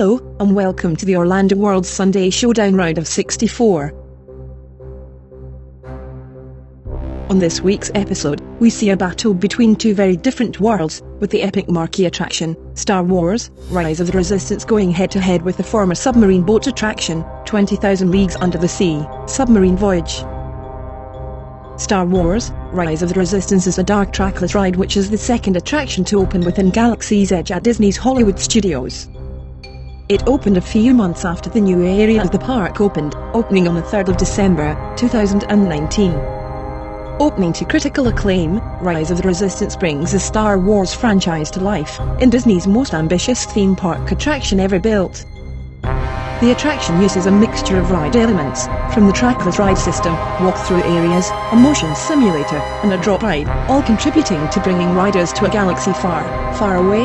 Hello, and welcome to the Orlando World Sunday Showdown round of 64. On this week's episode, we see a battle between two very different worlds, with the epic marquee attraction, Star Wars, Rise of the Resistance going head-to-head with the former submarine boat attraction, 20,000 Leagues Under the Sea, Submarine Voyage. Star Wars, Rise of the Resistance is a dark trackless ride which is the second attraction to open within Galaxy's Edge at Disney's Hollywood Studios. It opened a few months after the new area of the park opened, opening on the 3rd of December, 2019. Opening to critical acclaim, Rise of the Resistance brings the Star Wars franchise to life, in Disney's most ambitious theme park attraction ever built. The attraction uses a mixture of ride elements, from the trackless ride system, walk-through areas, a motion simulator, and a drop ride, all contributing to bringing riders to a galaxy far, far away.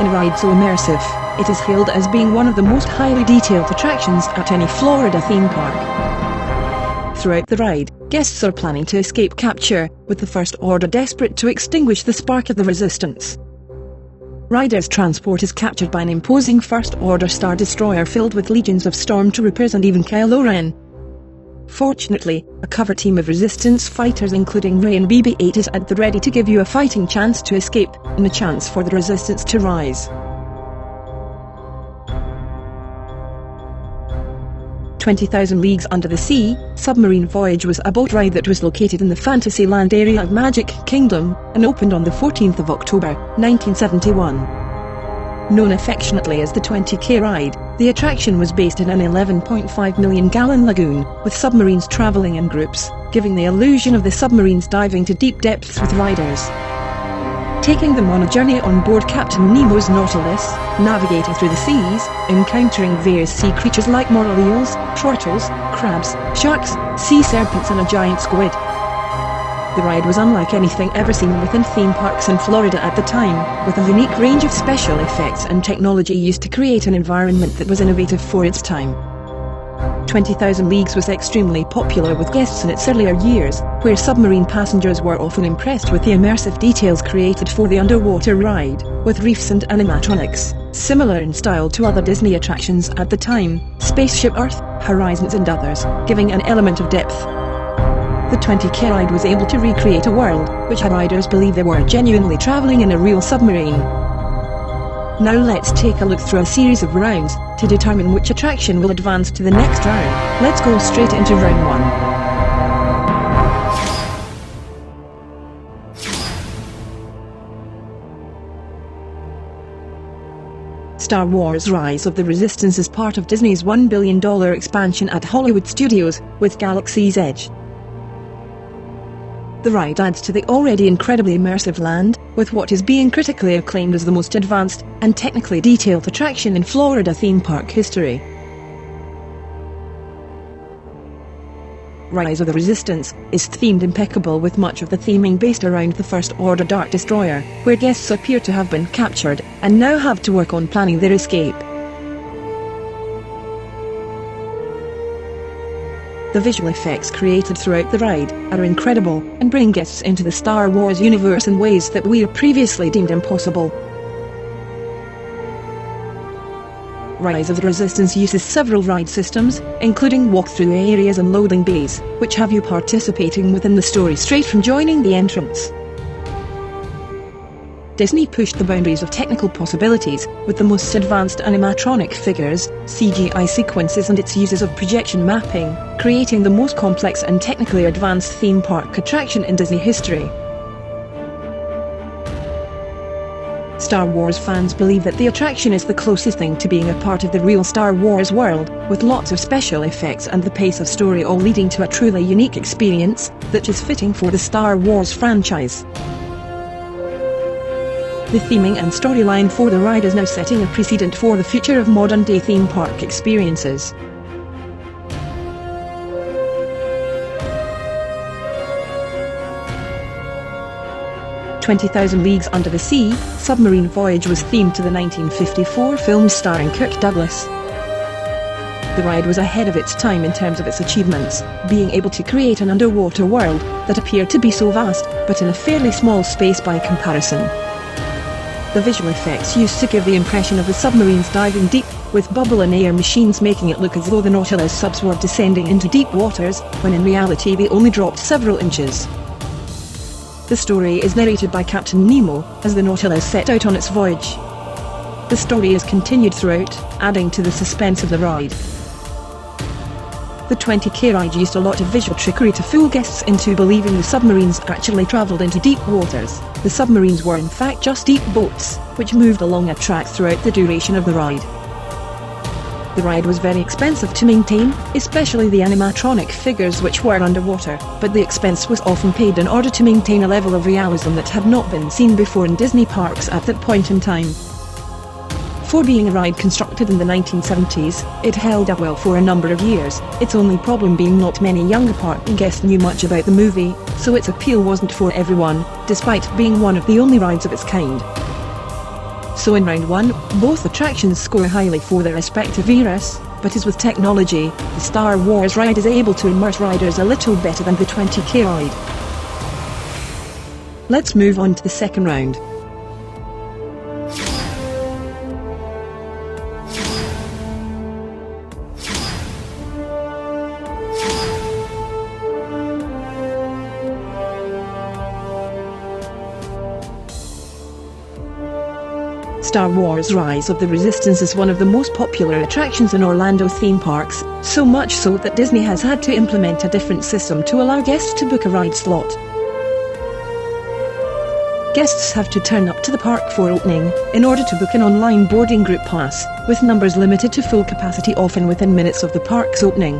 In a ride so immersive, it is hailed as being one of the most highly detailed attractions at any Florida theme park. Throughout the ride, guests are planning to escape capture, with the First Order desperate to extinguish the spark of the Resistance. Riders' transport is captured by an imposing First Order Star Destroyer filled with legions of stormtroopers and even Kylo Ren. Fortunately, a cover team of Resistance fighters including Rey and BB-8 is at the ready to give you a fighting chance to escape, and a chance for the Resistance to rise. 20,000 Leagues Under the Sea, Submarine Voyage was a boat ride that was located in the Fantasyland area of Magic Kingdom, and opened on the 14th of October, 1971. Known affectionately as the 20K ride, the attraction was based in an 11.5 million gallon lagoon, with submarines travelling in groups, giving the illusion of the submarines diving to deep depths with riders. Taking them on a journey on board Captain Nemo's Nautilus, navigating through the seas, encountering various sea creatures like moral eels, turtles, crabs, sharks, sea serpents and a giant squid. The ride was unlike anything ever seen within theme parks in Florida at the time, with a unique range of special effects and technology used to create an environment that was innovative for its time. 20,000 Leagues was extremely popular with guests in its earlier years, where submarine passengers were often impressed with the immersive details created for the underwater ride, with reefs and animatronics, similar in style to other Disney attractions at the time, Spaceship Earth, Horizons and others, giving an element of depth. The 20K ride was able to recreate a world, which had riders believe they were genuinely travelling in a real submarine. Now let's take a look through a series of rounds, to determine which attraction will advance to the next round. Let's go straight into round 1. Star Wars Rise of the Resistance is part of Disney's $1 billion expansion at Hollywood Studios, with Galaxy's Edge. The ride adds to the already incredibly immersive land, with what is being critically acclaimed as the most advanced and technically detailed attraction in Florida theme park history. Rise of the Resistance is themed impeccable, with much of the theming based around the First Order Dark Destroyer, where guests appear to have been captured, and now have to work on planning their escape. The visual effects created throughout the ride are incredible, and bring guests into the Star Wars universe in ways that were previously deemed impossible. Rise of the Resistance uses several ride systems, including walk-through areas and loading bays, which have you participating within the story straight from joining the entrance. Disney pushed the boundaries of technical possibilities, with the most advanced animatronic figures, CGI sequences and its uses of projection mapping, creating the most complex and technically advanced theme park attraction in Disney history. Star Wars fans believe that the attraction is the closest thing to being a part of the real Star Wars world, with lots of special effects and the pace of story all leading to a truly unique experience that is fitting for the Star Wars franchise. The theming and storyline for the ride is now setting a precedent for the future of modern-day theme park experiences. "20,000 Leagues Under the Sea, Submarine Voyage" was themed to the 1954 film starring Kirk Douglas. The ride was ahead of its time in terms of its achievements, being able to create an underwater world that appeared to be so vast, but in a fairly small space by comparison. The visual effects used to give the impression of the submarines diving deep, with bubble and air machines making it look as though the Nautilus subs were descending into deep waters, when in reality they only dropped several inches. The story is narrated by Captain Nemo, as the Nautilus set out on its voyage. The story is continued throughout, adding to the suspense of the ride. The 20K ride used a lot of visual trickery to fool guests into believing the submarines actually travelled into deep waters. The submarines were in fact just deep boats, which moved along a track throughout the duration of the ride. The ride was very expensive to maintain, especially the animatronic figures which were underwater, but the expense was often paid in order to maintain a level of realism that had not been seen before in Disney parks at that point in time. For being a ride constructed in the 1970s, it held up well for a number of years, its only problem being not many younger park guests knew much about the movie, so its appeal wasn't for everyone, despite being one of the only rides of its kind. So in round 1, both attractions score highly for their respective eras, but as with technology, the Star Wars ride is able to immerse riders a little better than the 20K ride. Let's move on to the second round. Star Wars Rise of the Resistance is one of the most popular attractions in Orlando theme parks, so much so that Disney has had to implement a different system to allow guests to book a ride slot. Guests have to turn up to the park for opening, in order to book an online boarding group pass, with numbers limited to full capacity often within minutes of the park's opening.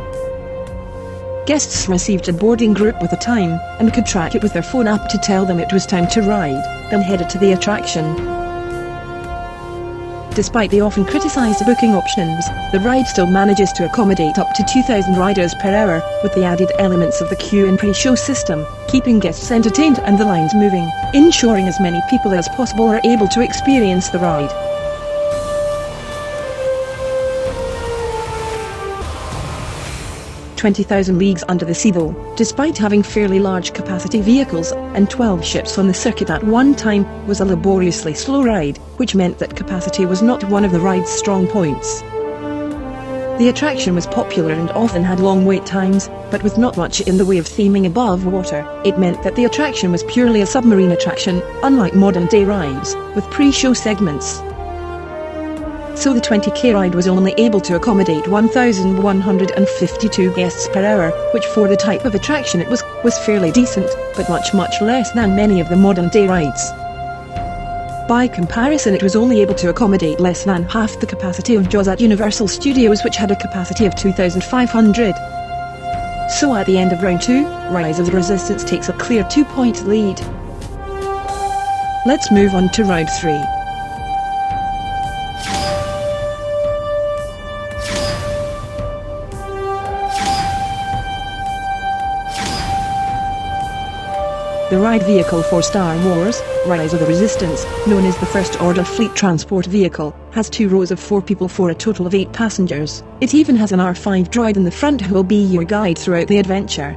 Guests received a boarding group with a time, and could track it with their phone app to tell them it was time to ride, then headed to the attraction. Despite the often criticised booking options, the ride still manages to accommodate up to 2,000 riders per hour, with the added elements of the queue and pre-show system, keeping guests entertained and the lines moving, ensuring as many people as possible are able to experience the ride. 20,000 Leagues Under the Sea though, despite having fairly large capacity vehicles and 12 ships on the circuit at one time, was a laboriously slow ride, which meant that capacity was not one of the ride's strong points. The attraction was popular and often had long wait times, but with not much in the way of theming above water, it meant that the attraction was purely a submarine attraction, unlike modern-day rides, with pre-show segments. So the 20K ride was only able to accommodate 1,152 guests per hour, which for the type of attraction it was fairly decent, but much less than many of the modern-day rides. By comparison, it was only able to accommodate less than half the capacity of Jaws at Universal Studios, which had a capacity of 2,500. So at the end of round 2, Rise of the Resistance takes a clear 2-point lead. Let's move on to round 3. The ride vehicle for Star Wars, Rise of the Resistance, known as the First Order Fleet Transport Vehicle, has 2 rows of 4 people for a total of 8 passengers. It even has an R5 droid in the front who will be your guide throughout the adventure.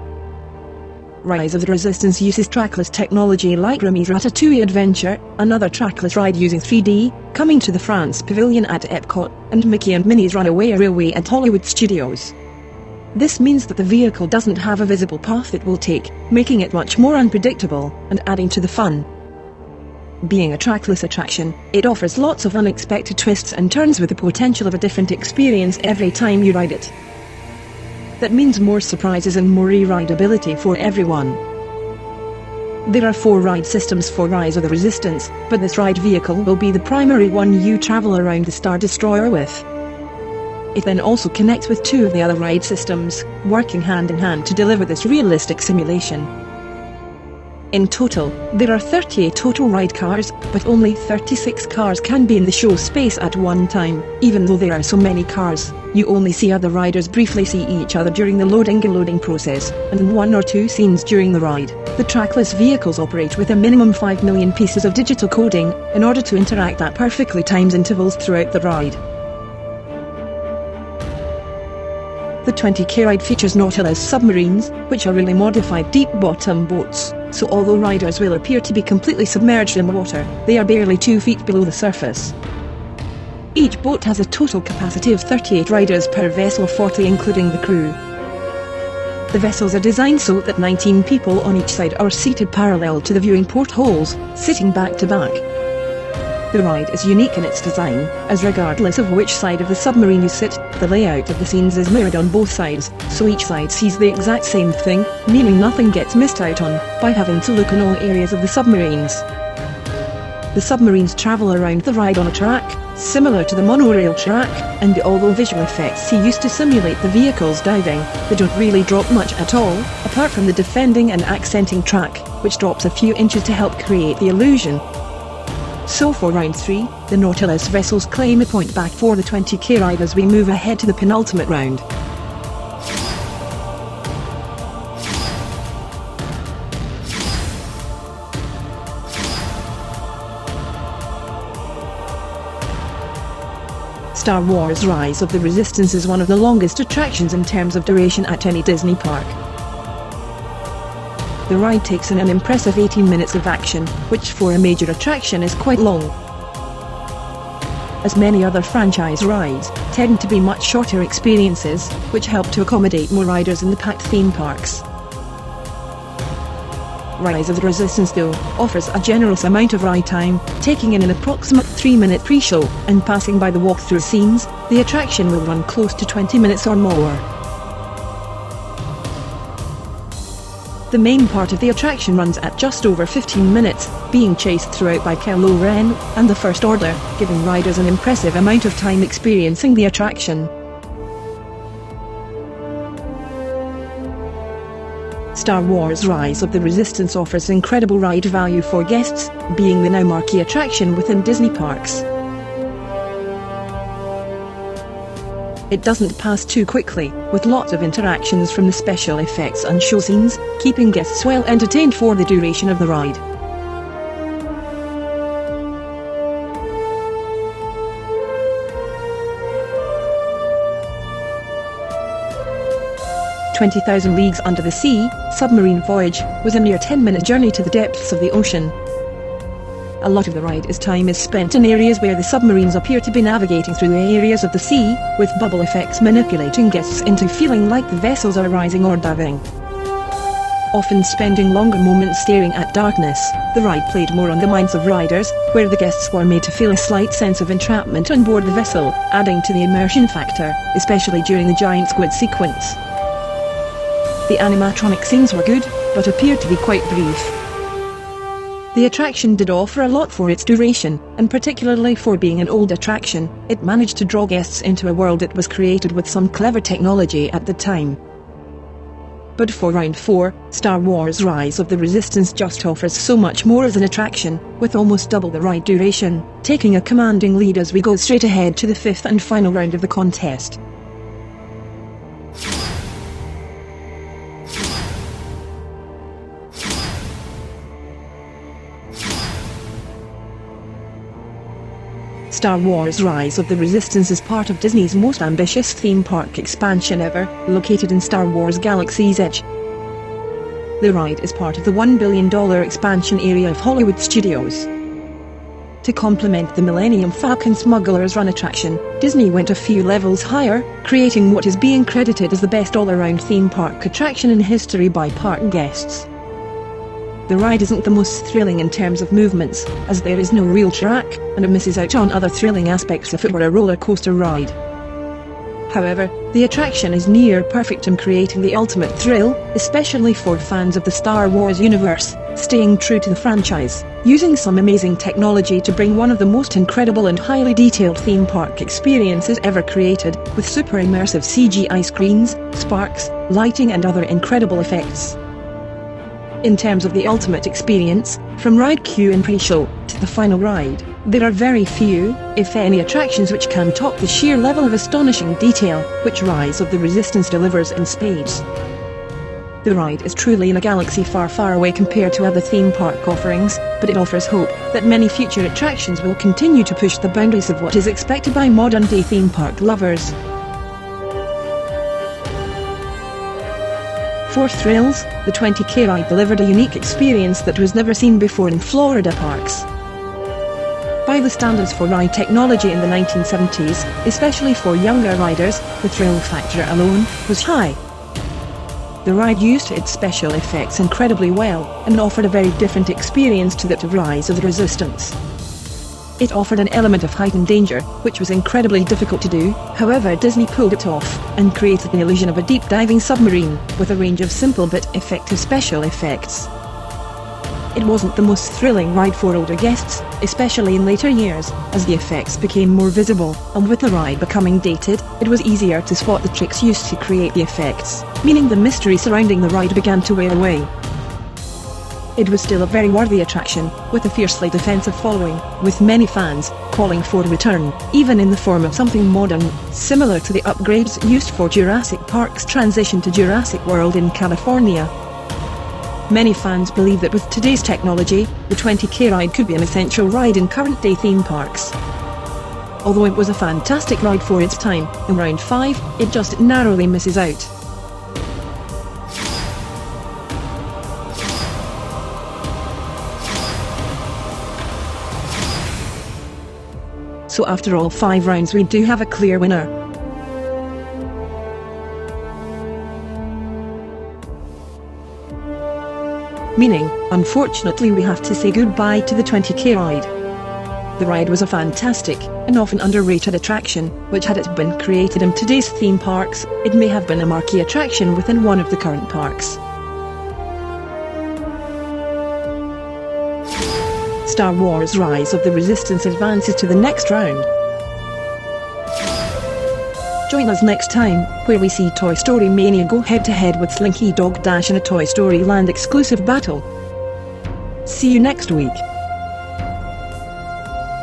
Rise of the Resistance uses trackless technology like Remy's Ratatouille Adventure, another trackless ride using 3D, coming to the France Pavilion at Epcot, and Mickey and Minnie's Runaway Railway at Hollywood Studios. This means that the vehicle doesn't have a visible path it will take, making it much more unpredictable, and adding to the fun. Being a trackless attraction, it offers lots of unexpected twists and turns with the potential of a different experience every time you ride it. That means more surprises and more re-rideability for everyone. There are 4 ride systems for Rise of the Resistance, but this ride vehicle will be the primary one you travel around the Star Destroyer with. It then also connects with 2 of the other ride systems, working hand in hand to deliver this realistic simulation. In total, there are 38 total ride cars, but only 36 cars can be in the show space at one time. Even though there are so many cars, you only see other riders briefly see each other during the loading and unloading process, and in 1 or 2 scenes during the ride. The trackless vehicles operate with a minimum 5 million pieces of digital coding, in order to interact at perfectly timed intervals throughout the ride. The 20K ride features Nautilus submarines, which are really modified deep-bottom boats, so although riders will appear to be completely submerged in the water, they are barely 2 feet below the surface. Each boat has a total capacity of 38 riders per vessel, 40 including the crew. The vessels are designed so that 19 people on each side are seated parallel to the viewing portholes, sitting back to back. The ride is unique in its design, as regardless of which side of the submarine you sit, the layout of the scenes is mirrored on both sides, so each side sees the exact same thing, meaning nothing gets missed out on, by having to look in all areas of the submarines. The submarines travel around the ride on a track, similar to the monorail track, and although visual effects see used to simulate the vehicles diving, they don't really drop much at all, apart from the defending and accenting track, which drops a few inches to help create the illusion. So for round 3, the Nautilus vessels claim a point back for the 20K ride as we move ahead to the penultimate round. Star Wars Rise of the Resistance is one of the longest attractions in terms of duration at any Disney park. The ride takes in an impressive 18 minutes of action, which for a major attraction is quite long. As many other franchise rides tend to be much shorter experiences, which help to accommodate more riders in the packed theme parks. Rise of the Resistance though offers a generous amount of ride time, taking in an approximate 3-minute pre-show, and passing by the walkthrough scenes, the attraction will run close to 20 minutes or more. The main part of the attraction runs at just over 15 minutes, being chased throughout by Kylo Ren and the First Order, giving riders an impressive amount of time experiencing the attraction. Star Wars Rise of the Resistance offers incredible ride value for guests, being the now marquee attraction within Disney parks. It doesn't pass too quickly, with lots of interactions from the special effects and show scenes, keeping guests well entertained for the duration of the ride. "20,000 Leagues Under the Sea" submarine voyage was a near 10-minute journey to the depths of the ocean. A lot of the ride time is spent in areas where the submarines appear to be navigating through the areas of the sea, with bubble effects manipulating guests into feeling like the vessels are rising or diving. Often spending longer moments staring at darkness, the ride played more on the minds of riders, where the guests were made to feel a slight sense of entrapment on board the vessel, adding to the immersion factor, especially during the giant squid sequence. The animatronic scenes were good, but appeared to be quite brief. The attraction did offer a lot for its duration, and particularly for being an old attraction, it managed to draw guests into a world that was created with some clever technology at the time. But for round 4, Star Wars Rise of the Resistance just offers so much more as an attraction, with almost double the ride duration, taking a commanding lead as we go straight ahead to the 5th and final round of the contest. Star Wars Rise of the Resistance is part of Disney's most ambitious theme park expansion ever, located in Star Wars Galaxy's Edge. The ride is part of the $1 billion expansion area of Hollywood Studios. To complement the Millennium Falcon Smuggler's Run attraction, Disney went a few levels higher, creating what is being credited as the best all-around theme park attraction in history by park guests. The ride isn't the most thrilling in terms of movements, as there is no real track, and it misses out on other thrilling aspects if it were a roller coaster ride. However, the attraction is near perfect in creating the ultimate thrill, especially for fans of the Star Wars universe, staying true to the franchise, using some amazing technology to bring one of the most incredible and highly detailed theme park experiences ever created, with super immersive CGI screens, sparks, lighting and other incredible effects. In terms of the ultimate experience, from ride queue and pre-show to the final ride, there are very few, if any, attractions which can top the sheer level of astonishing detail which Rise of the Resistance delivers in spades. The ride is truly in a galaxy far, far away compared to other theme park offerings, but it offers hope that many future attractions will continue to push the boundaries of what is expected by modern-day theme park lovers. For thrills, the 20K ride delivered a unique experience that was never seen before in Florida parks. By the standards for ride technology in the 1970s, especially for younger riders, the thrill factor alone was high. The ride used its special effects incredibly well, and offered a very different experience to that of Rise of the Resistance. It offered an element of heightened danger, which was incredibly difficult to do. However, Disney pulled it off, and created the illusion of a deep-diving submarine, with a range of simple but effective special effects. It wasn't the most thrilling ride for older guests, especially in later years, as the effects became more visible, and with the ride becoming dated, it was easier to spot the tricks used to create the effects, meaning the mystery surrounding the ride began to wear away. It was still a very worthy attraction, with a fiercely defensive following, with many fans calling for a return, even in the form of something modern, similar to the upgrades used for Jurassic Park's transition to Jurassic World in California. Many fans believe that with today's technology, the 20K ride could be an essential ride in current-day theme parks. Although it was a fantastic ride for its time, in round 5, it just narrowly misses out. So after all 5 rounds we do have a clear winner. Meaning, unfortunately we have to say goodbye to the 20K ride. The ride was a fantastic, and often underrated attraction, which had it been created in today's theme parks, it may have been a marquee attraction within one of the current parks. Star Wars Rise of the Resistance advances to the next round. Join us next time, where we see Toy Story Mania go head-to-head with Slinky Dog Dash in a Toy Story Land exclusive battle. See you next week.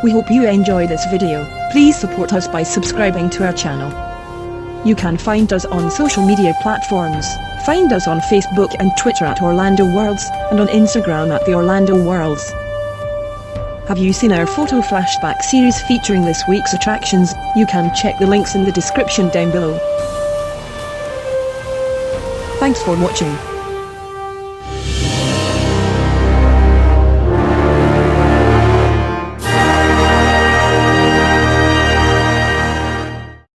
We hope you enjoyed this video. Please support us by subscribing to our channel. You can find us on social media platforms. Find us on Facebook and Twitter at Orlando Worlds, and on Instagram at the Orlando Worlds. Have you seen our photo flashback series featuring this week's attractions? You can check the links in the description down below. Thanks for watching.